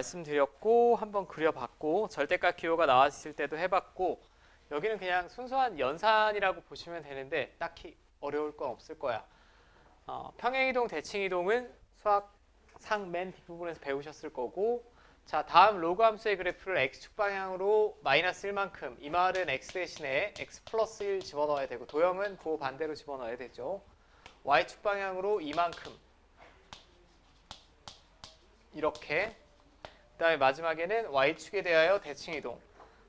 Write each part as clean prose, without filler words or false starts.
말씀드렸고 한번 그려봤고 절대값 기호가 나왔을 때도 해봤고 여기는 그냥 순수한 연산이라고 보시면 되는데 딱히 어려울 건 없을 거야. 평행이동, 대칭이동은 수학상 맨 뒷부분에서 배우셨을 거고 자 다음 로그 함수의 그래프를 x축 방향으로 마이너스 1만큼 이 말은 x 대신에 x 플러스 1 집어넣어야 되고 도형은 그 반대로 집어넣어야 되죠. y축 방향으로 이만큼 이렇게 그 다음에 마지막에는 y축에 대하여 대칭이동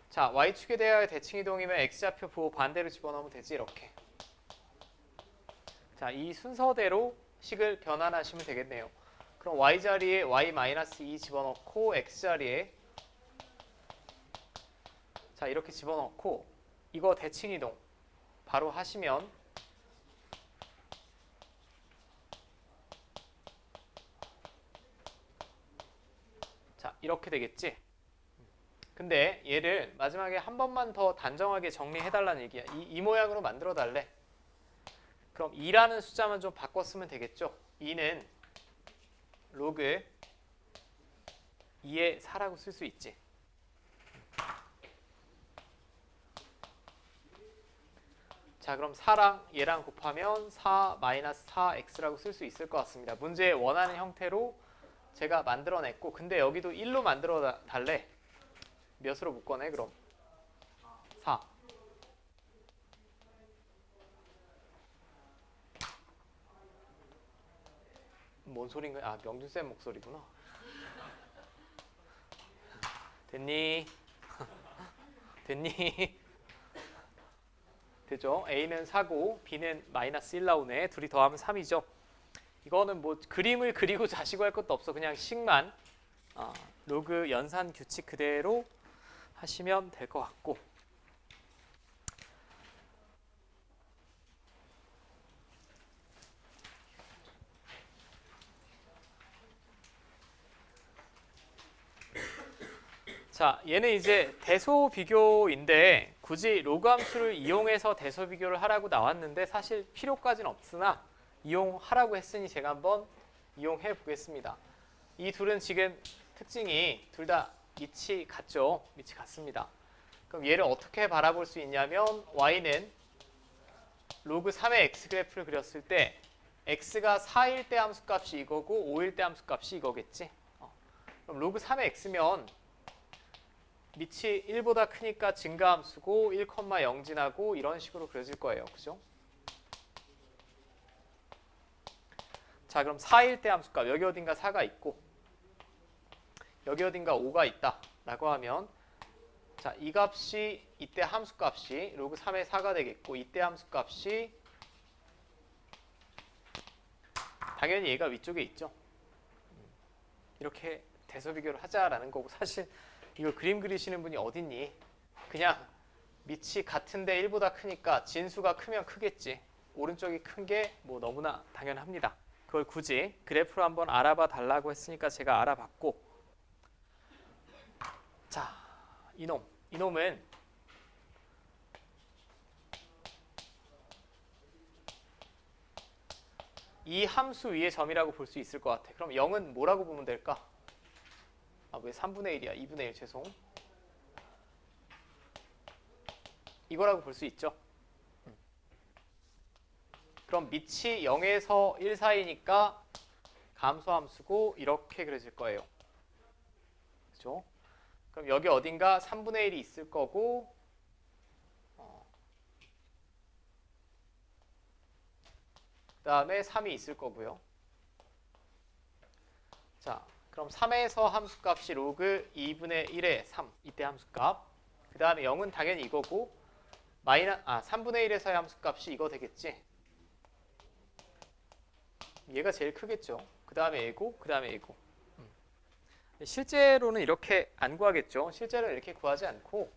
자 y축에 대하여 대칭이동이면 x좌표 부호 반대로 집어넣으면 되지 이렇게 자 이 순서대로 식을 변환하시면 되겠네요. 그럼 y자리에 y-2 집어넣고 x자리에 자 이렇게 집어넣고 이거 대칭이동 바로 하시면 자 이렇게 되겠지. 근데 얘를 마지막에 한 번만 더 단정하게 정리해달라는 얘기야. 이 모양으로 만들어 달래. 그럼 2라는 숫자만 좀 바꿔 쓰면 되겠죠. 2는 로그 2의 4라고 쓸 수 있지. 자 그럼 4랑 얘랑 곱하면 4-4x라고 쓸 수 있을 것 같습니다. 문제에 원하는 형태로 제가 만들어냈고 근데 여기도 1로 만들어 달래. 몇으로 묶어내 그럼? 4. 뭔 소린가? 아 명준쌤 목소리구나. 됐니? 됐니? 되죠? A는 4고 B는 마이너스 1 나오네. 둘이 더하면 3이죠. 이거는 뭐 그림을 그리고 자시고 할 것도 없어. 그냥 식만 로그 연산 규칙 그대로 하시면 될 것 같고 자 얘는 이제 대소 비교인데 굳이 로그 함수를 이용해서 대소 비교를 하라고 나왔는데 사실 필요까지는 없으나 이용하라고 했으니 제가 한번 이용해 보겠습니다. 이 둘은 지금 특징이 둘 다 밑이 같죠? 밑이 같습니다. 그럼 얘를 어떻게 바라볼 수 있냐면 y는 로그 3의 x 그래프를 그렸을 때 x가 4일 때 함수값이 이거고 5일 때 함수값이 이거겠지? 그럼 로그 3의 x면 밑이 1보다 크니까 증가함수고 1,0 지나고 이런 식으로 그려질 거예요. 그죠? 자 그럼 4일 때 함수값 여기 어딘가 4가 있고 여기 어딘가 5가 있다 라고 하면 자 이 값이 이때 함수값이 로그 3의 4가 되겠고 이때 함수값이 당연히 얘가 위쪽에 있죠. 이렇게 대소 비교를 하자라는 거고 사실 이거 그림 그리시는 분이 어딨니? 그냥 밑이 같은데 1보다 크니까 진수가 크면 크겠지. 오른쪽이 큰 게 뭐 너무나 당연합니다. 그걸 굳이 그래프로 한번 알아봐 달라고 했으니까 제가 알아봤고 자 이놈은 이 함수 위의 점이라고 볼 수 있을 것 같아. 그럼 0은 뭐라고 보면 될까? 아 왜 3분의 1이야? 2분의 1 죄송. 이거라고 볼 수 있죠. 그럼 밑이 0에서 1 사이니까 감소함수고 이렇게 그려질 거예요. 그죠? 그럼 여기 어딘가 3분의 1이 있을 거고 그 다음에 3이 있을 거고요. 자, 그럼 3에서 함수값이 로그 2분의 1의 3 이때 함수값 그 다음에 0은 당연히 이거고 3분의 1에서의 함수값이 이거 되겠지. 얘가 제일 크겠죠. 그 다음에 얘고 그 다음에 얘고 실제로는 이렇게 안 구하겠죠. 실제로는 이렇게 구하지 않고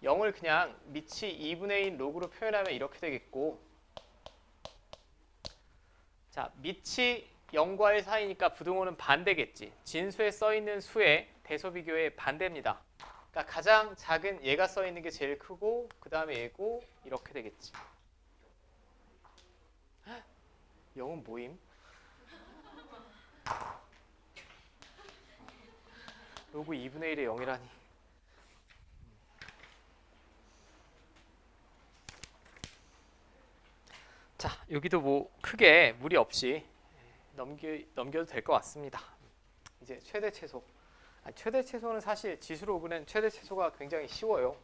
0을 그냥 밑이 2분의 1 로그로 표현하면 이렇게 되겠고 자 밑이 0과 1 사이니까 부등호는 반대겠지. 진수에 써있는 수의 대소비교의 반대입니다. 그러니까 가장 작은 얘가 써있는 게 제일 크고 그 다음에 얘고 이렇게 되겠지. 0은 뭐임? 로그 2분의 1의 0이라니. 자, 여기도 뭐 크게 무리 없이 넘겨도 될 것 같습니다. 이제 최대 최소. 최대 최소는 사실 지수 로그는 최대 최소가 굉장히 쉬워요.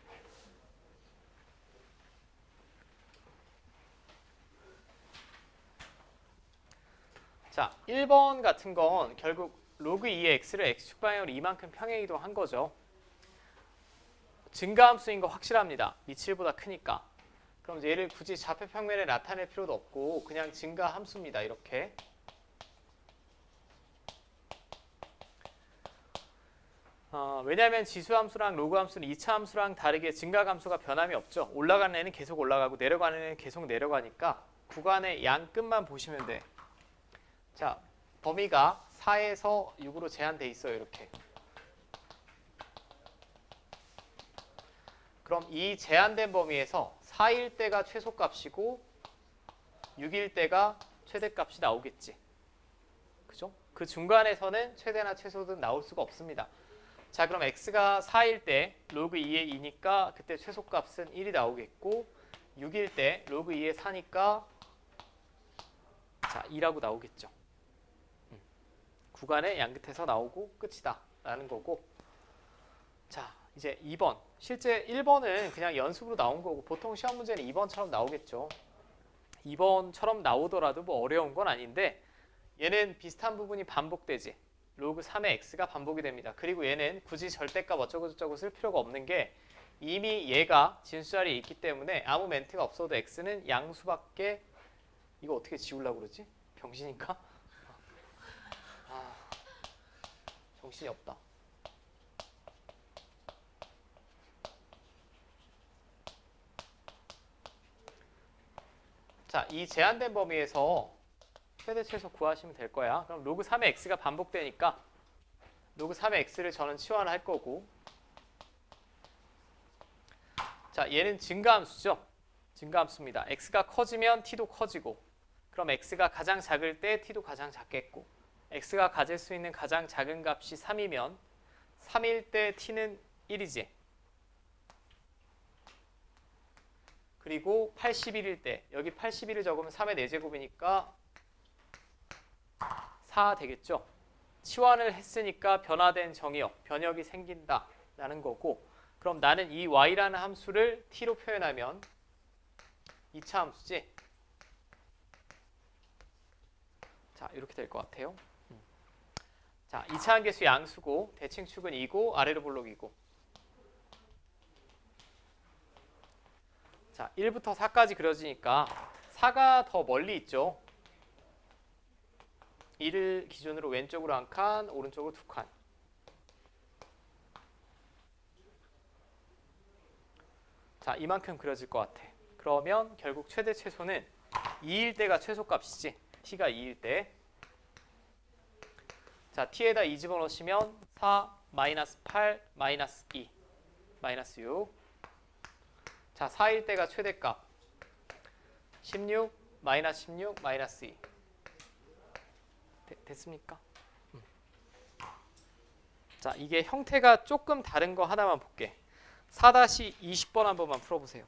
자, 1번 같은 건 결국 로그 2의 x를 x축 방향으로 이만큼 평행이동한 거죠. 증가함수인 거 확실합니다. 미칠보다 크니까. 그럼 얘를 굳이 좌표 평면에 나타낼 필요도 없고 그냥 증가함수입니다. 이렇게. 왜냐하면 지수함수랑 로그함수는 2차 함수랑 다르게 증가함수가 변함이 없죠. 올라가는 애는 계속 올라가고 내려가는 애는 계속 내려가니까 구간의 양 끝만 보시면 돼. 자, 범위가 4에서 6으로 제한돼 있어요. 이렇게. 그럼 이 제한된 범위에서 4일 때가 최소값이고 6일 때가 최대값이 나오겠지. 그죠? 그 중간에서는 최대나 최소든 나올 수가 없습니다. 자, 그럼 x가 4일 때 로그 2의 2니까 그때 최소값은 1이 나오겠고 6일 때 로그 2의 4니까 자, 2라고 나오겠죠. 구간의 양 끝에서 나오고 끝이다 라는 거고. 자, 이제 2번. 실제 1번은 그냥 연습으로 나온 거고 보통 시험 문제는 2번처럼 나오겠죠. 2번처럼 나오더라도 뭐 어려운 건 아닌데 얘는 비슷한 부분이 반복되지. 로그 3의 x가 반복이 됩니다. 그리고 얘는 굳이 절대값 어쩌고저쩌고 쓸 필요가 없는 게 이미 얘가 진수 자리에 있기 때문에 아무 멘트가 없어도 x는 양수밖에. 이거 어떻게 지우려고 그러지? 병신인가? 정신이 없다. 자, 이 제한된 범위에서 최대 최소 구하시면 될 거야. 그럼 로그 3의 x가 반복되니까 로그 3의 x를 저는 치환을 할 거고. 자, 얘는 증가함수죠. 증가함수입니다. x가 커지면 t도 커지고 그럼 x가 가장 작을 때 t도 가장 작겠고 x가 가질 수 있는 가장 작은 값이 3이면 3일 때 t는 1이지. 그리고 81일 때 여기 81을 적으면 3의 4제곱이니까 4 되겠죠. 치환을 했으니까 변화된 정의역, 변역이 생긴다라는 거고. 그럼 나는 이 y라는 함수를 t로 표현하면 2차 함수지. 자, 이렇게 될 것 같아요. 자, 2차 한계수 양수고 대칭축은 2고 아래로 볼록이고. 자, 1부터 4까지 그려지니까 4가 더 멀리 있죠. 1을 기준으로 왼쪽으로 한 칸, 오른쪽으로 2칸. 자, 이만큼 그려질 것 같아. 그러면 결국 최대 최소는 2일 때가 최소값이지. t가 2일 때. 자, t에다 2 집어넣으시면 4, 마이너스 8, 마이너스 2, 마이너스 6. 자, 4일 때가 최대값. 16, 마이너스 16, 마이너스 2. 됐습니까? 자, 이게 형태가 조금 다른 거 하나만 볼게. 4-20번 한 번만 풀어보세요.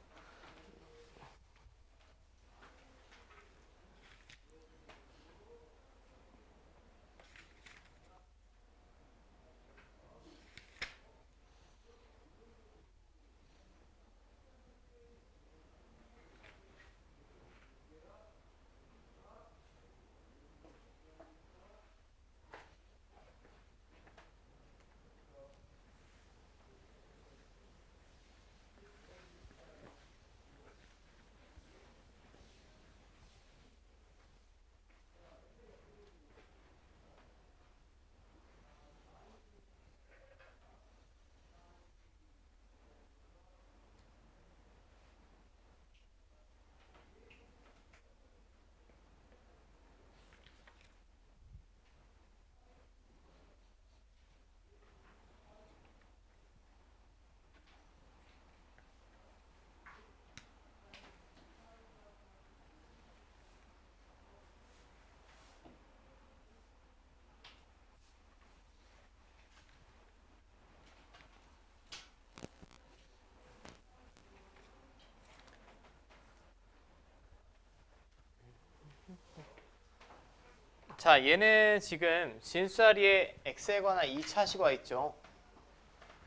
자, 얘는 지금 진수 자리에 x에 관한 2차식이 와 있죠.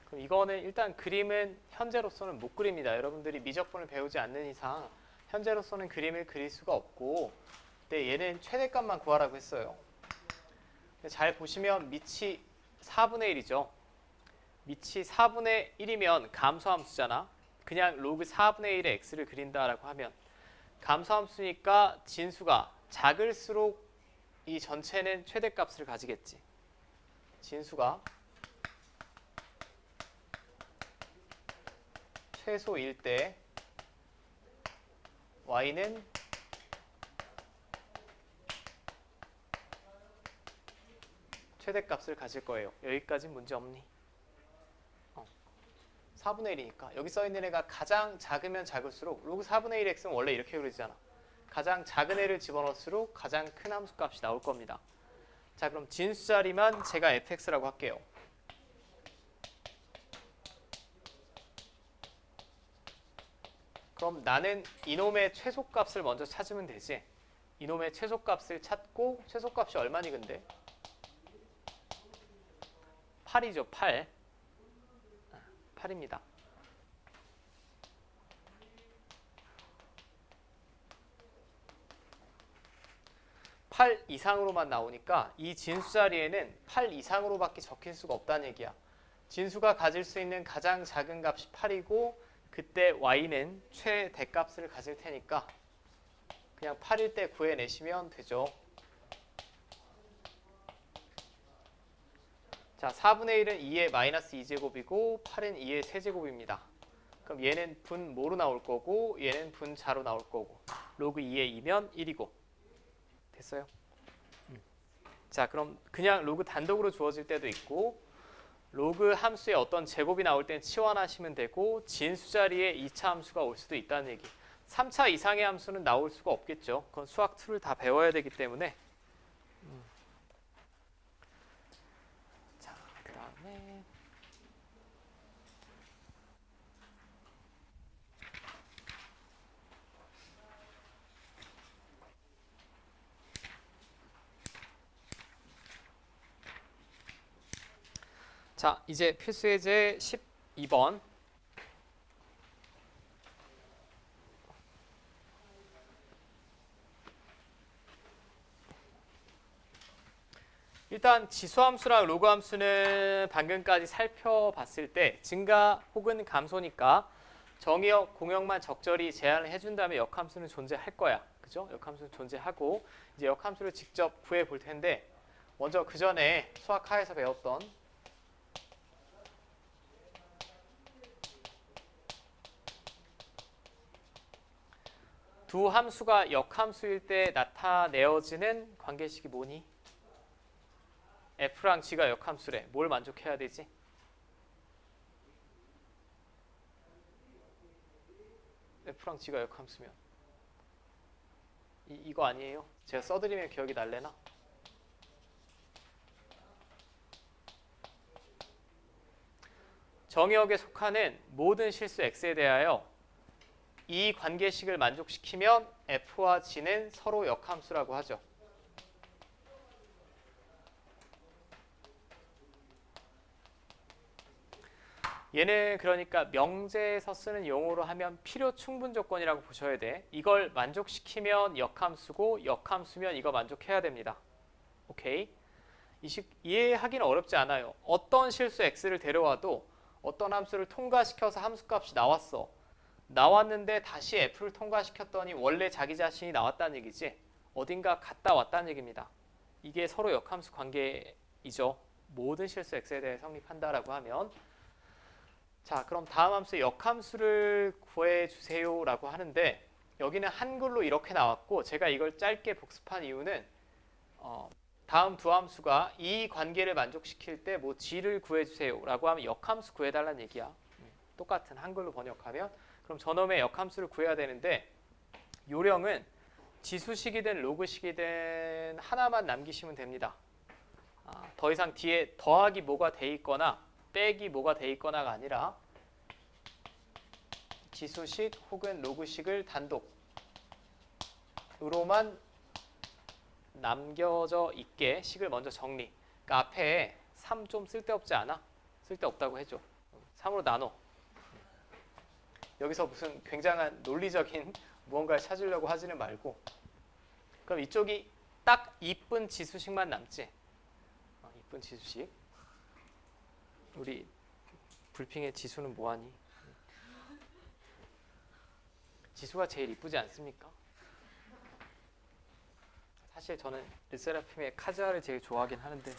그럼 이거는 일단 그림은 현재로서는 못 그립니다. 여러분들이 미적분을 배우지 않는 이상 현재로서는 그림을 그릴 수가 없고, 근데 얘는 최대값만 구하라고 했어요. 잘 보시면 밑이 4분의 1이죠. 밑이 4분의 1이면 감소함수잖아. 그냥 로그 4분의 1의 x를 그린다라고 하면 감소함수니까 진수가 작을수록 이 전체는 최대값을 가지겠지. 진수가 최소일 때 y는 최대값을 가질 거예요. 여기까지 문제 없니? 4분의 1이니까 여기 써있는 애가 가장 작으면 작을수록 로그 4분의 1 x는 원래 이렇게 그리잖아. 가장 작은 애를 집어넣을수록 가장 큰 함수값이 나올 겁니다. 자, 그럼 진수 자리만 제가 fx라고 할게요. 그럼 나는 이놈의 최소값을 먼저 찾으면 되지. 이놈의 최소값을 찾고, 최소값이 얼마니 근데? 8이죠. 8. 8입니다. (8) 이상으로만 나오니까 이 진수 자리에는 8 이상으로밖에 적힐 수가 없다는 얘기야. 진수가 가질 수 있는 가장 작은 값이 8이고 그때 y는 최대값을 가질 테니까 그냥 8일 때 구해내시면 되죠. 자, 4분의 1은 2의 마이너스 2제곱이고 8은 2의 세제곱입니다. 그럼 얘는 분 뭐로 나올 거고 얘는 분 자로 나올 거고 로그 2의 2면 1이고 됐어요? 자, 그럼 그냥 로그 단독으로 주어질 때도 있고 로그 함수에 어떤 제곱이 나올 땐 치환하시면 되고 진수 자리에 2차 함수가 올 수도 있다는 얘기. 3차 이상의 함수는 나올 수가 없겠죠. 그건 수학 툴을 다 배워야 되기 때문에. 자, 그 다음에 자, 이제 필수 예제 12번. 일단 지수함수랑 로그함수는 방금까지 살펴봤을 때 증가 혹은 감소니까 정의역, 공역만 적절히 제한을 해준다면 역함수는 존재할 거야. 그죠? 역함수는 존재하고 이제 역함수를 직접 구해 볼 텐데 먼저 그 전에 수학하에서 배웠던 두 함수가 역함수일 때 나타내어지는 관계식이 뭐니? f랑 g가 역함수래. 뭘 만족해야 되지? f랑 g가 역함수면 이거 아니에요? 제가 써드리면 기억이 날래나? 정의역에 속하는 모든 실수 x에 대하여 이 관계식을 만족시키면 f와 g는 서로 역함수라고 하죠. 얘는 그러니까 명제에서 쓰는 용어로 하면 필요 충분 조건이라고 보셔야 돼. 이걸 만족시키면 역함수고 역함수면 이거 만족해야 됩니다. 오케이? 이해하기는 어렵지 않아요. 어떤 실수 x를 데려와도 어떤 함수를 통과시켜서 함수값이 나왔어. 나왔는데 다시 f를 통과시켰더니 원래 자기 자신이 나왔다는 얘기지. 어딘가 갔다 왔다는 얘기입니다. 이게 서로 역함수 관계이죠. 모든 실수 x에 대해 성립한다라고 하면 자, 그럼 다음 함수 역함수를 구해주세요 라고 하는데 여기는 한글로 이렇게 나왔고 제가 이걸 짧게 복습한 이유는 다음 두 함수가 이 관계를 만족시킬 때 뭐 g를 구해주세요 라고 하면 역함수 구해달라는 얘기야. 똑같은 한글로 번역하면 그럼 저놈의 역함수를 구해야 되는데 요령은 지수식이든 로그식이든 하나만 남기시면 됩니다. 더 이상 뒤에 더하기 뭐가 돼 있거나 빼기 뭐가 돼 있거나가 아니라 지수식 혹은 로그식을 단독으로만 남겨져 있게 식을 먼저 정리. 그러니까 앞에 3 좀 쓸데없지 않아? 쓸데없다고 해줘. 3으로 나눠. 여기서 무슨 굉장한 논리적인 무언가를 찾으려고 하지는 말고. 그럼 이쪽이 딱 이쁜 지수식만 남지. 이쁜 지수식. 우리 불핑의 지수는 뭐하니? 지수가 제일 이쁘지 않습니까? 사실 저는 르세라핌의 카즈아를 제일 좋아하긴 하는데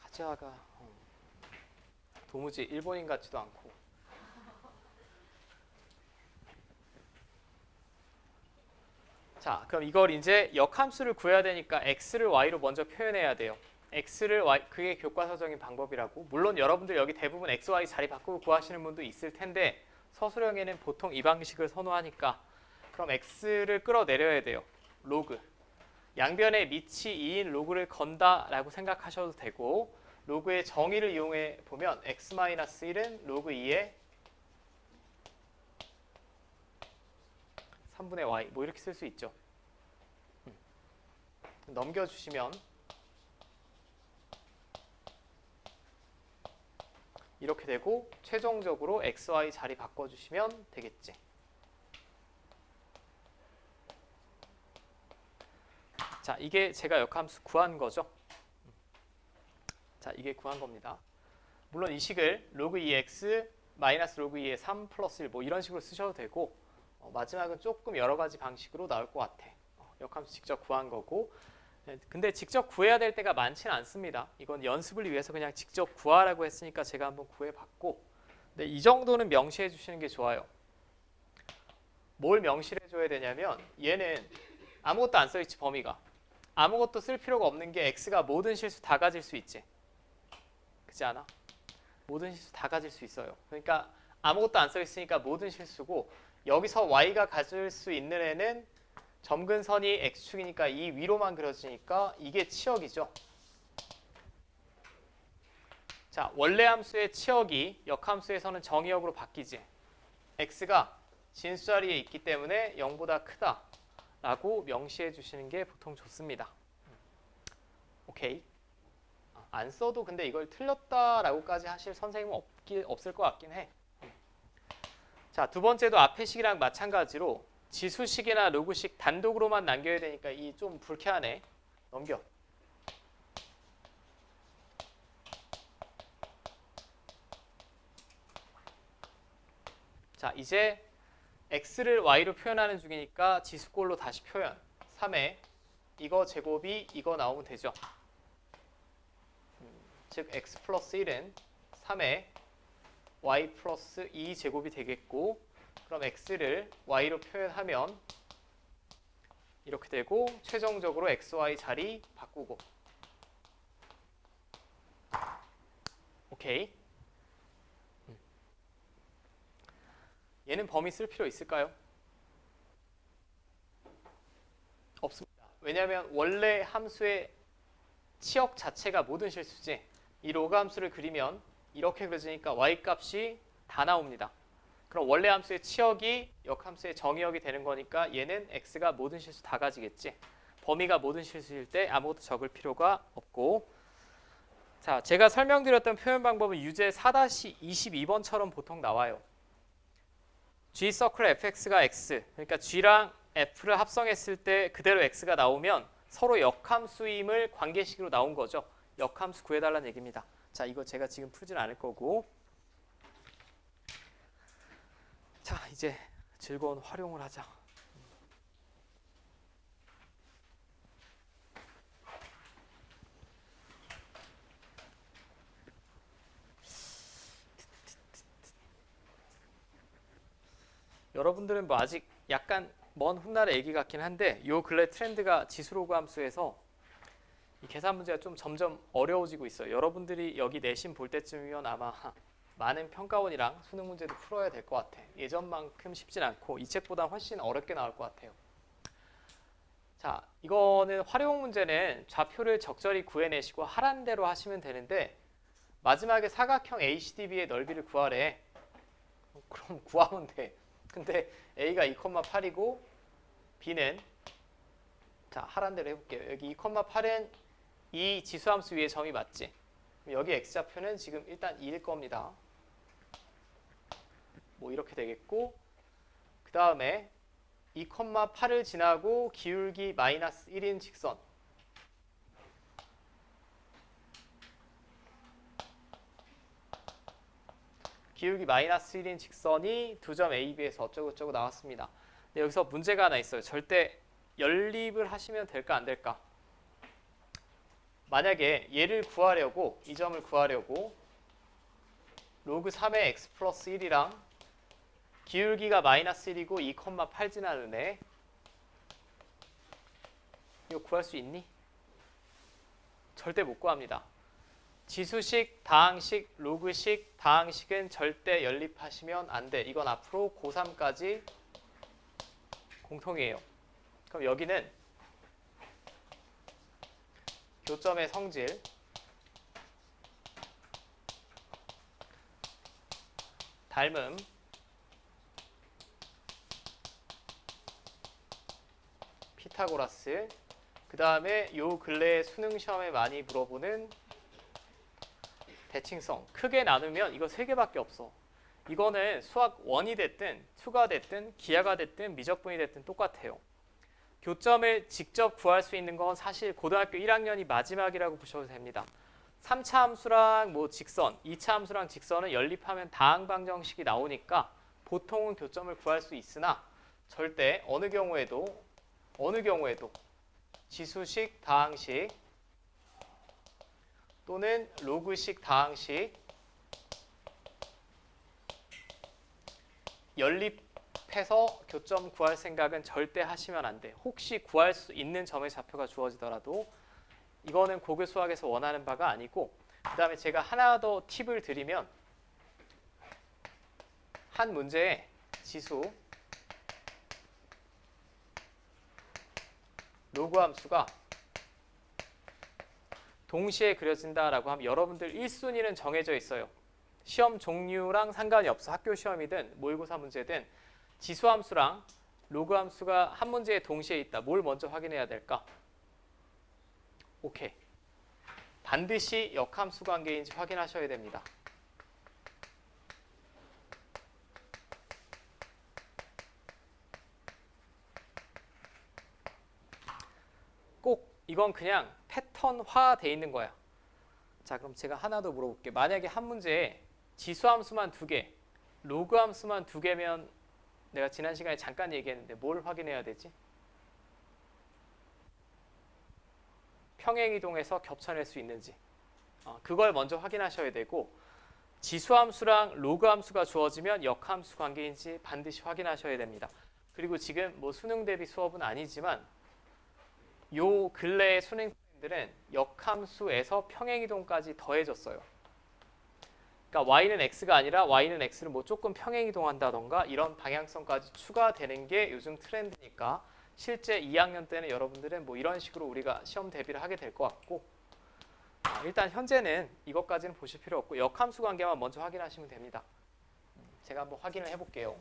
카즈아가 도무지 일본인 같지도 않고. 자, 그럼 이걸 이제 역함수를 구해야 되니까 x를 y로 먼저 표현해야 돼요. x를 y, 그게 교과서적인 방법이라고. 물론 여러분들 여기 대부분 x, y 자리 바꾸고 구하시는 분도 있을 텐데 서술형에는 보통 이 방식을 선호하니까 그럼 x를 끌어내려야 돼요. 로그. 양변에 밑이 2인 로그를 건다라고 생각하셔도 되고, 로그의 정의를 이용해 보면 x-1은 로그 2의 3분의 y 뭐 이렇게 쓸 수 있죠. 넘겨주시면 이렇게 되고 최종적으로 x, y 자리 바꿔주시면 되겠지. 자, 이게 제가 역함수 구한 거죠. 자, 이게 구한 겁니다. 물론 이 식을 로그 2x 마이너스 로그 2의 3 플러스 1 뭐 이런 식으로 쓰셔도 되고, 마지막은 조금 여러 가지 방식으로 나올 것 같아. 역함수 직접 구한 거고. 근데 직접 구해야 될 때가 많지는 않습니다. 이건 연습을 위해서 그냥 직접 구하라고 했으니까 제가 한번 구해봤고, 근데 이 정도는 명시해 주시는 게 좋아요. 뭘 명시해 줘야 되냐면 얘는 아무것도 안 써있지. 범위가 아무것도 쓸 필요가 없는 게 x가 모든 실수 다 가질 수 있지. 그렇지 않아? 모든 실수 다 가질 수 있어요. 그러니까 아무것도 안 써있으니까 모든 실수고, 여기서 y가 가질 수 있는 애는 점근선이 x축이니까 이 위로만 그려지니까 이게 치역이죠. 자, 원래 함수의 치역이 역함수에서는 정의역으로 바뀌지. x가 진수 자리에 있기 때문에 0보다 크다 라고 명시해 주시는 게 보통 좋습니다. 오케이. 안 써도 근데 이걸 틀렸다라고까지 하실 선생님은 없을 것 같긴 해. 자, 두 번째도 앞의 식이랑 마찬가지로 지수식이나 로그식 단독으로만 남겨야 되니까 이 좀 불쾌하네. 넘겨. 자, 이제 x를 y로 표현하는 중이니까 지수꼴로 다시 표현. 3에 이거 제곱이 이거 나오면 되죠. 즉 x 플러스 1은 3에 y 플러스 2 제곱이 되겠고, 그럼 x를 y로 표현하면 이렇게 되고 최종적으로 x, y 자리 바꾸고. 오케이. 얘는 범위 쓸 필요 있을까요? 없습니다. 왜냐하면 원래 함수의 치역 자체가 모든 실수지. 이 로그 함수를 그리면 이렇게 그려지니까 y 값이 다 나옵니다. 그럼 원래 함수의 치역이 역함수의 정의역이 되는 거니까 얘는 x가 모든 실수 다 가지겠지. 범위가 모든 실수일 때 아무것도 적을 필요가 없고. 자, 제가 설명드렸던 표현 방법은 유제 4-22번처럼 보통 나와요. g 서클 fx가 x, 그러니까 g랑 f를 합성했을 때 그대로 x가 나오면 서로 역함수임을 관계식으로 나온 거죠. 역함수 구해달라는 얘기입니다. 자, 이거 제가 지금 풀진 않을 거고. 자, 이제 즐거운 활용을 하자. 여러분들은 뭐 아직 약간 먼 훗날의 얘기 같긴 한데, 요 근래 트렌드가 지수로그 함수에서 이 계산 문제가 좀 점점 어려워지고 있어요. 여러분들이 여기 내신 볼 때쯤이면 아마 많은 평가원이랑 수능 문제도 풀어야 될 것 같아. 예전만큼 쉽진 않고 이 책보다 훨씬 어렵게 나올 것 같아요. 자, 이거는 활용 문제는 좌표를 적절히 구해내시고 하란 대로 하시면 되는데, 마지막에 사각형 ACDB의 넓이를 구하래. 그럼 구하면 돼. 근데 A가 2,8이고 b는 자 하란 대로 해볼게요. 여기 2,8은 이 지수함수 위에 점이 맞지? 여기 x좌표는 지금 일단 2일 겁니다. 뭐 이렇게 되겠고 그 다음에 2,8을 지나고 기울기 마이너스 1인 직선 기울기 마이너스 1인 직선이 두 점 A, B에서 어쩌고저쩌고 나왔습니다. 근데 여기서 문제가 하나 있어요. 절대 연립을 하시면 될까 안 될까? 만약에 얘를 구하려고 이 점을 구하려고 로그 3의 x 플러스 1이랑 기울기가 마이너스 1이고 2,8 지나는 애 이거 구할 수 있니? 절대 못 구합니다. 지수식, 다항식, 로그식, 다항식은 절대 연립하시면 안 돼. 이건 앞으로 고3까지 공통이에요. 그럼 여기는 교점의 성질 닮음 피타고라스 그 다음에 요 근래에 수능 시험에 많이 물어보는 대칭성 크게 나누면 이거 3개밖에 없어. 이거는 수학 1이 됐든 2가 됐든 기하가 됐든 미적분이 됐든 똑같아요. 교점을 직접 구할 수 있는 건 사실 고등학교 1학년이 마지막이라고 보셔도 됩니다. 3차 함수랑 뭐 직선, 2차 함수랑 직선은 연립하면 다항방정식이 나오니까 보통은 교점을 구할 수 있으나 절대 어느 경우에도 지수식 다항식 또는 로그식 다항식 연립해서 교점 구할 생각은 절대 하시면 안 돼. 혹시 구할 수 있는 점의 좌표가 주어지더라도 이거는 고교 수학에서 원하는 바가 아니고 그 다음에 제가 하나 더 팁을 드리면 한 문제에 지수 로그 함수가 동시에 그려진다라고 하면 여러분들 1순위는 정해져 있어요. 시험 종류랑 상관이 없어. 학교 시험이든 모의고사 문제든 지수함수랑 로그함수가 한 문제에 동시에 있다. 뭘 먼저 확인해야 될까? 오케이. 반드시 역함수 관계인지 확인하셔야 됩니다. 꼭 이건 그냥 패턴화돼 있는 거야. 자, 그럼 제가 하나 더 물어볼게요. 만약에 한 문제에 지수함수만 2개, 로그함수만 2개면 내가 지난 시간에 잠깐 얘기했는데 뭘 확인해야 되지? 평행이동해서 겹쳐낼 수 있는지. 그걸 먼저 확인하셔야 되고 지수함수랑 로그함수가 주어지면 역함수 관계인지 반드시 확인하셔야 됩니다. 그리고 지금 뭐 수능 대비 수업은 아니지만 요 근래의 수능들은 역함수에서 평행이동까지 더해졌어요. 그러니까 y는 x가 아니라 y는 x를 뭐 조금 평행이동한다던가 이런 방향성까지 추가되는 게 요즘 트렌드니까 실제 2학년 때는 여러분들은 뭐 이런 식으로 우리가 시험 대비를 하게 될 것 같고 일단 현재는 이것까지는 보실 필요 없고 역함수 관계만 먼저 확인하시면 됩니다. 제가 한번 확인을 해볼게요.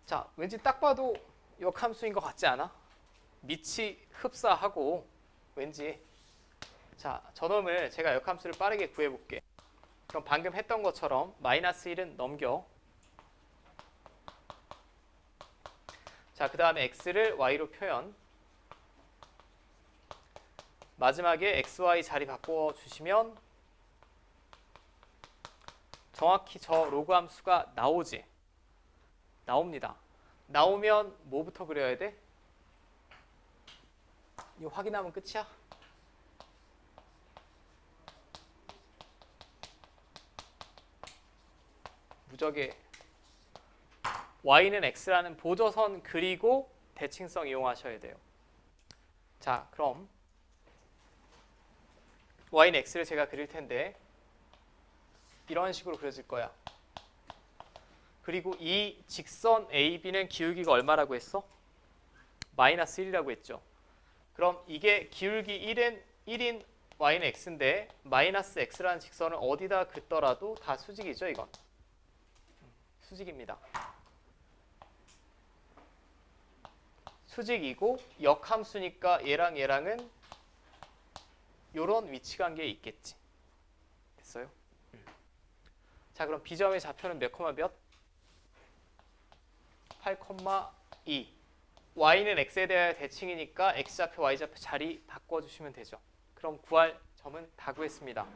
자, 왠지 딱 봐도 역함수인 것 같지 않아? 밑이 흡사하고 왠지 자, 저놈을 제가 역함수를 빠르게 구해볼게. 그럼 방금 했던 것처럼 마이너스 1은 넘겨. 자, 그 다음에 x를 y로 표현. 마지막에 xy 자리 바꿔주시면 정확히 저 로그 함수가 나오지? 나옵니다. 나오면 뭐부터 그려야 돼? 이거 확인하면 끝이야? 무적의 y는 x라는 보조선 그리고 대칭성 이용하셔야 돼요. 자, 그럼 y는 x를 제가 그릴 텐데 이런 식으로 그려질 거야. 그리고 이 직선 AB는 기울기가 얼마라고 했어? 마이너스 1이라고 했죠. 그럼 이게 기울기 1인 y는 x인데 마이너스 x라는 직선을 어디다 긋더라도 다 수직이죠, 이건. 수직입니다. 수직이고 역함수니까 얘랑 얘랑은 요런 위치 관계에 있겠지. 됐어요? 자, 그럼 B점의 좌표는 몇 콤마 몇? 8,2. Y는 X에 대하여 대칭이니까 X좌표, Y좌표 자리 바꿔주시면 되죠. 그럼 구할 점은 다 구했습니다.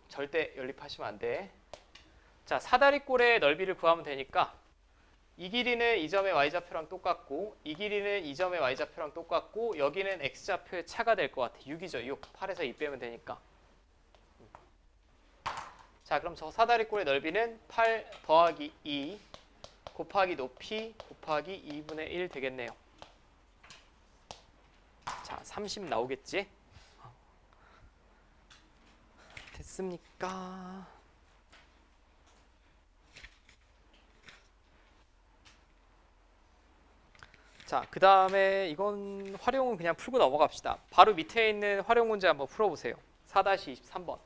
절대 연립하시면 안 돼. 자, 사다리꼴의 넓이를 구하면 되니까 이 길이는 이 점의 Y좌표랑 똑같고 이 길이는 이 점의 Y좌표랑 똑같고 여기는 X좌표의 차가 될 것 같아. 6이죠. 6. 8에서 2 빼면 되니까. 자, 그럼 저 사다리꼴의 넓이는 8 더하기 2 곱하기 높이 곱하기 2분의 1 되겠네요. 자, 30 나오겠지? 됐습니까? 자, 그 다음에 이건 활용은 그냥 풀고 넘어갑시다. 바로 밑에 있는 활용 문제 한번 풀어보세요. 4-23번.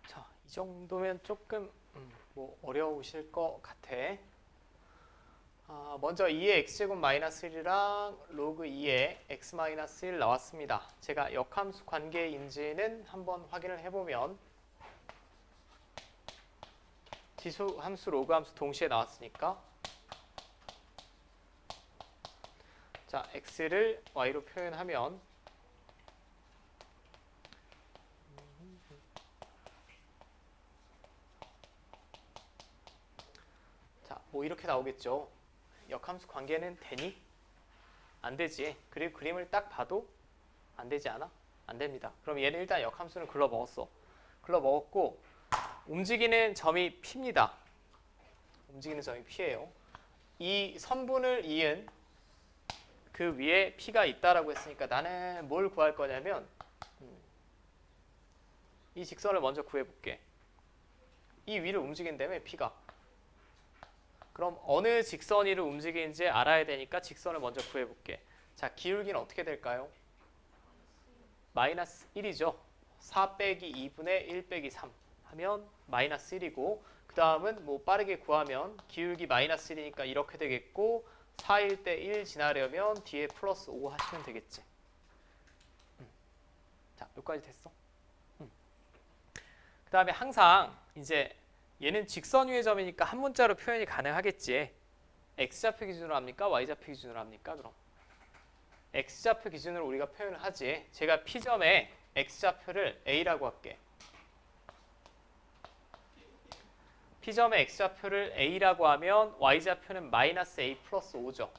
자, 이 정도면 조금 뭐 어려우실 것 같아. 먼저 2의 x제곱 마이너스 1이랑 로그 2의 x 마이너스 1 나왔습니다. 제가 역함수 관계인지는 한번 확인을 해보면 지수 함수, 로그 함수 동시에 나왔으니까 자, x를 y로 표현하면 자, 뭐 이렇게 나오겠죠. 역함수 관계는 되니? 안 되지. 그리고 그림을 딱 봐도 안 되지 않아? 안 됩니다. 그럼 얘는 일단 역함수는 글러 먹었어. 글러 먹었고 움직이는 점이 P입니다. 움직이는 점이 P예요. 이 선분을 이은 그 위에 P가 있다라고 했으니까 나는 뭘 구할 거냐면 이 직선을 먼저 구해볼게. 이 위를 움직인다며 P가. 그럼 어느 직선 위를 움직이는지 알아야 되니까 직선을 먼저 구해볼게. 자, 기울기는 어떻게 될까요? 마이너스 1이죠. 4 빼기 2분의 1 빼기 3 하면 마이너스 1이고 그 다음은 뭐 빠르게 구하면 기울기 마이너스 1이니까 이렇게 되겠고 4일 때 1 지나려면 뒤에 플러스 5 하시면 되겠지. 자, 여기까지 됐어. 그 다음에 항상 이제 얘는 직선 위의 점이니까 한 문자로 표현이 가능하겠지. x좌표 기준으로 합니까? y좌표 기준으로 합니까? 그럼 x좌표 기준으로 우리가 표현을 하지. 제가 P점에 x좌표를 a라고 할게. P점의 x좌표를 a라고 하면 y좌표는 마이너스 a 플러스 5죠.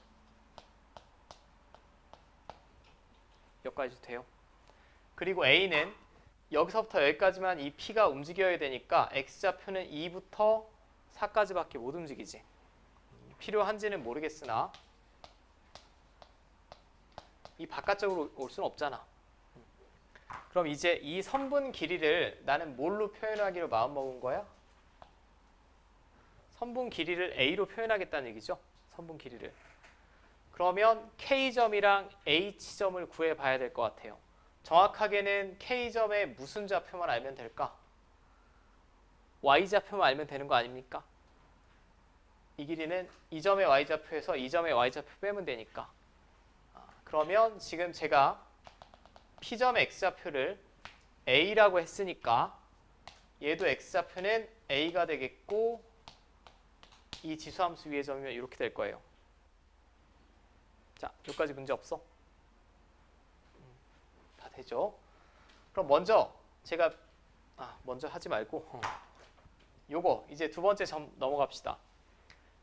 여기까지 돼요. 그리고 a는 여기서부터 여기까지만 이 P가 움직여야 되니까 x좌표는 2부터 4까지밖에 못 움직이지. 필요한지는 모르겠으나 이 바깥쪽으로 올 수는 없잖아. 그럼 이제 이 선분 길이를 나는 뭘로 표현하기로 마음먹은 거야? 선분 길이를 a로 표현하겠다는 얘기죠. 선분 길이를. 그러면 K점이랑 H점을 구해봐야 될 것 같아요. 정확하게는 K점의 무슨 좌표만 알면 될까? Y좌표만 알면 되는 거 아닙니까? 이 길이는 이 점의 Y좌표에서 이 점의 Y좌표 빼면 되니까. 그러면 지금 제가 P점의 X좌표를 A라고 했으니까 얘도 X좌표는 A가 되겠고 이 지수함수 위의 점이면 이렇게 될 거예요. 자, 여기까지 문제 없어? 다 되죠? 그럼 먼저 제가 먼저 하지 말고 요거 이제 두 번째 점 넘어갑시다.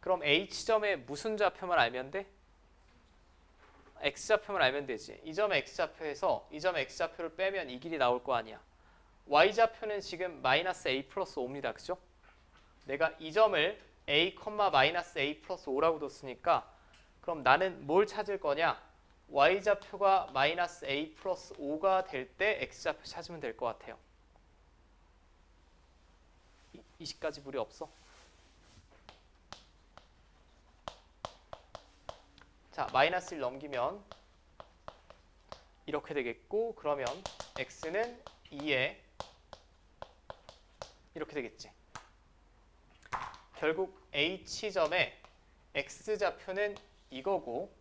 그럼 H점의 무슨 좌표만 알면 돼? X좌표만 알면 되지. 이 점의 X좌표에서 이 점의 X좌표를 빼면 이 길이 나올 거 아니야. Y좌표는 지금 마이너스 A 플러스 5입니다. 그죠? 내가 이 점을 A, 마이너스 A 플러스 5라고 뒀으니까 그럼 나는 뭘 찾을 거냐? Y좌표가 마이너스 A 플러스 5가 될 때 X좌표 찾으면 될 것 같아요. 이 시까지 무리 없어? 자, 마이너스 1 넘기면 이렇게 되겠고 그러면 x는 2에 이렇게 되겠지. 결국 H점의 x좌표는 이거고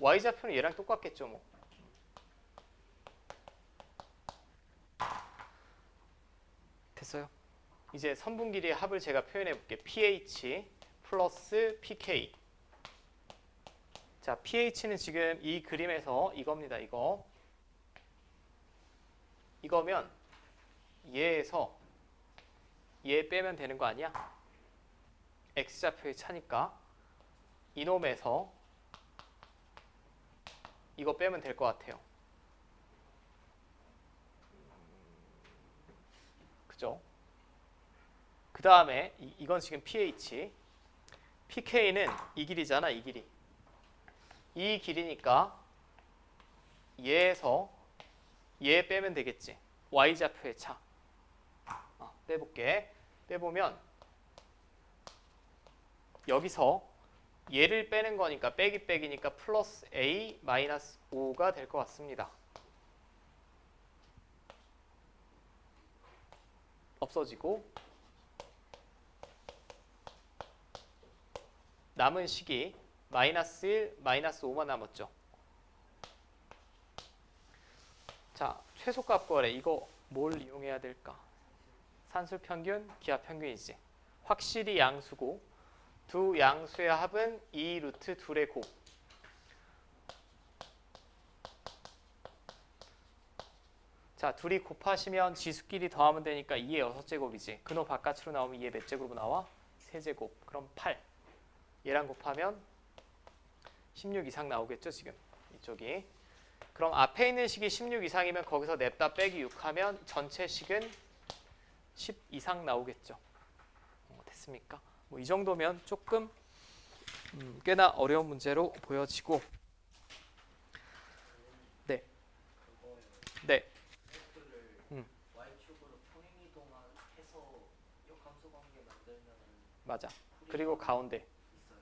y좌표는 얘랑 똑같겠죠. 뭐. 됐어요? 이제 선분 길이의 합을 제가 표현해 볼게. pH 플러스 pk. 자, pH는 지금 이 그림에서 이겁니다. 이거면 얘에서 얘 빼면 되는 거 아니야? x좌표의 차니까 이놈에서 이거 빼면 될 것 같아요. 그죠? 그 다음에 이건 지금 pH, pk는 이 길이잖아. 이 길이. 이 길이니까 얘에서 얘 빼면 되겠지. y좌표의 차. 빼볼게. 빼보면 여기서 얘를 빼는 거니까 빼기니까 플러스 a 마이너스 5가 될 것 같습니다. 없어지고 남은 식이 마이너스 1, 마이너스 5만 남았죠. 자, 최소값 거래. 이거 뭘 이용해야 될까? 산술평균, 기하평균이지. 확실히 양수고 두 양수의 합은 2 루트 둘의 곱. 자, 둘이 곱하시면 지수끼리 더하면 되니까 2의 6제곱이지. 근호 바깥으로 나오면 2의 몇 제곱으로 나와? 3제곱. 그럼 8. 얘랑 곱하면 16 이상 나오겠죠, 지금. 이쪽이. 그럼 앞에 있는 식이 16 이상이면 거기서 냅다 빼기 6 하면 전체 식은 10 이상 나오겠죠. 됐습니까? 뭐 이 정도면 조금 꽤나 어려운 문제로 보여지고. 네. 네. y축으로 평행이동해서 역함수 관계 만들면 맞아. 그리고 가운데. 있어요.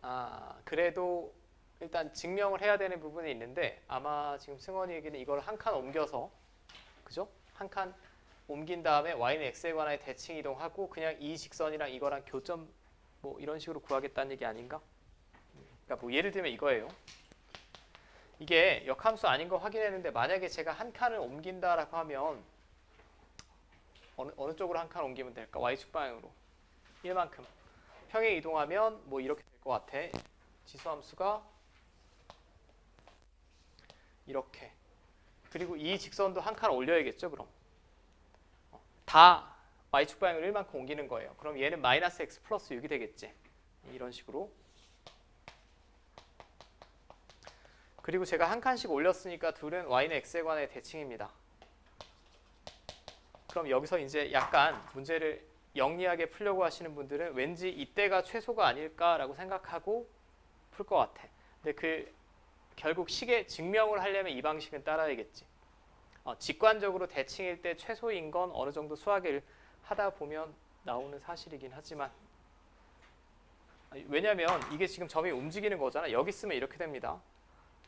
아, 그래도 일단 증명을 해야 되는 부분이 있는데 아마 지금 승원이 얘기는 이걸 한 칸 옮겨서 그죠? 한 칸 옮긴 다음에 y는 x에 관하여 대칭 이동하고 그냥 이 직선이랑 이거랑 교점 뭐 이런 식으로 구하겠다는 얘기 아닌가? 그러니까 뭐 예를 들면 이거예요. 이게 역함수 아닌 거 확인했는데 만약에 제가 한 칸을 옮긴다라고 하면 어느 쪽으로 한 칸 옮기면 될까? y축 방향으로 1만큼 평행 이동하면 뭐 이렇게 될 것 같아. 지수함수가 이렇게. 그리고 이 직선도 한 칸 올려야겠죠, 그럼. 다 y축 방향으로 1만큼 옮기는 거예요. 그럼 얘는 마이너스 x 플러스 6이 되겠지. 이런 식으로. 그리고 제가 한 칸씩 올렸으니까 둘은 y는 x에 관해 대칭입니다. 그럼 여기서 이제 약간 문제를 영리하게 풀려고 하시는 분들은 왠지 이때가 최소가 아닐까라고 생각하고 풀 것 같아. 근데 결국 식의 증명을 하려면 이 방식은 따라야겠지. 직관적으로 대칭일 때 최소인 건 어느 정도 수학을 하다 보면 나오는 사실이긴 하지만 왜냐면 이게 지금 점이 움직이는 거잖아. 여기 있으면 이렇게 됩니다.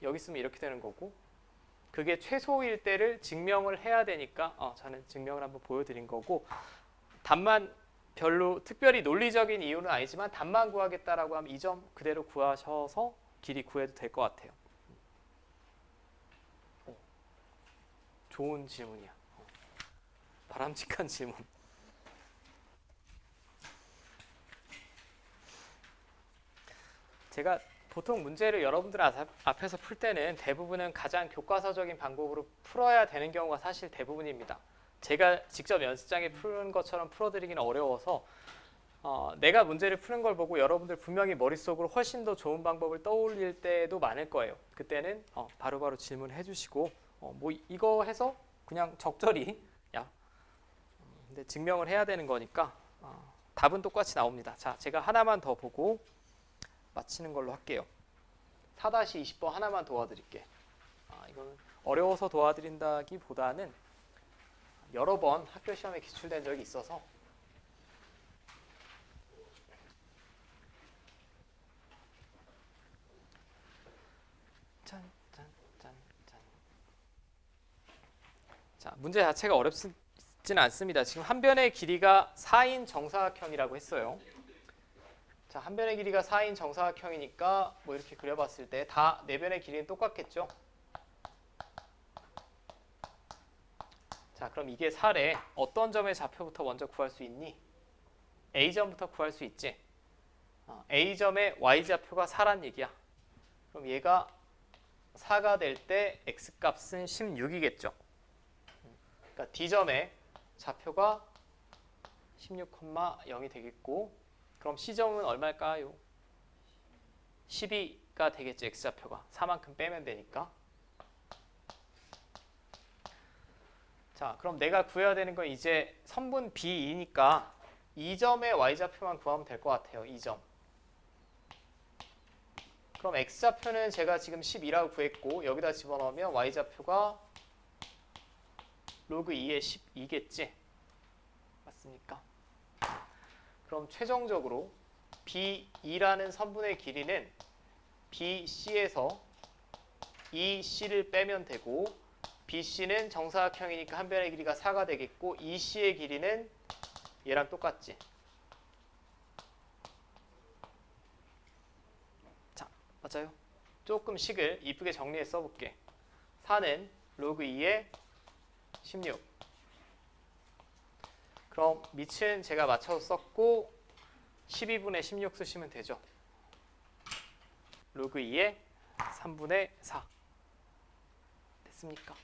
여기 있으면 이렇게 되는 거고 그게 최소일 때를 증명을 해야 되니까 저는 증명을 한번 보여드린 거고 답만 별로 특별히 논리적인 이유는 아니지만 답만 구하겠다라고 하면 이 점 그대로 구하셔서 길이 구해도 될 것 같아요. 좋은 질문이야. 바람직한 질문. 제가 보통 문제를 여러분들 앞에서 풀 때는 대부분은 가장 교과서적인 방법으로 풀어야 되는 경우가 사실 대부분입니다. 제가 직접 연습장에 푸는 것처럼 풀어드리기는 어려워서 내가 문제를 푸는 걸 보고 여러분들 분명히 머릿속으로 훨씬 더 좋은 방법을 떠올릴 때도 많을 거예요. 그때는 바로바로 질문해 주시고 뭐 이거 해서 그냥 적절히 근데 증명을 해야 되는 거니까 답은 똑같이 나옵니다. 자, 제가 하나만 더 보고 마치는 걸로 할게요. 4-20번 하나만 도와드릴게. 이거는 어려워서 도와드린다기보다는 여러 번 학교 시험에 기출된 적이 있어서 자, 문제 자체가 어렵지는 않습니다. 지금 한 변의 길이가 4인 정사각형이라고 했어요. 자, 한 변의 길이가 4인 정사각형이니까 뭐 이렇게 그려봤을 때 다 네 변의 길이는 똑같겠죠? 자, 그럼 이게 4래. 어떤 점의 좌표부터 먼저 구할 수 있니? A점부터 구할 수 있지. A점의 Y좌표가 4란 얘기야. 그럼 얘가 4가 될 때 X값은 16이겠죠. 그러니까 D점의 좌표가 16,0이 되겠고 그럼 C점은 얼마일까요? 12가 되겠지. X좌표가 4만큼 빼면 되니까. 자, 그럼 내가 구해야 되는 건 이제 선분 B2니까 2점의 Y좌표만 구하면 될 것 같아요. 2점. 그럼 X좌표는 제가 지금 12라고 구했고 여기다 집어넣으면 Y좌표가 로그 2의 12겠지? 맞습니까? 그럼 최종적으로 B2라는 선분의 길이는 BC에서 EC를 빼면 되고 BC는 정사각형이니까 한 변의 길이가 4가 되겠고 EC의 길이는 얘랑 똑같지. 자, 맞아요. 조금 식을 이쁘게 정리해 써볼게. 4는 로그 2의 16. 그럼 밑은 제가 맞춰서 썼고 12분의 16 쓰시면 되죠. 로그 2의 3분의 4. 됐습니까?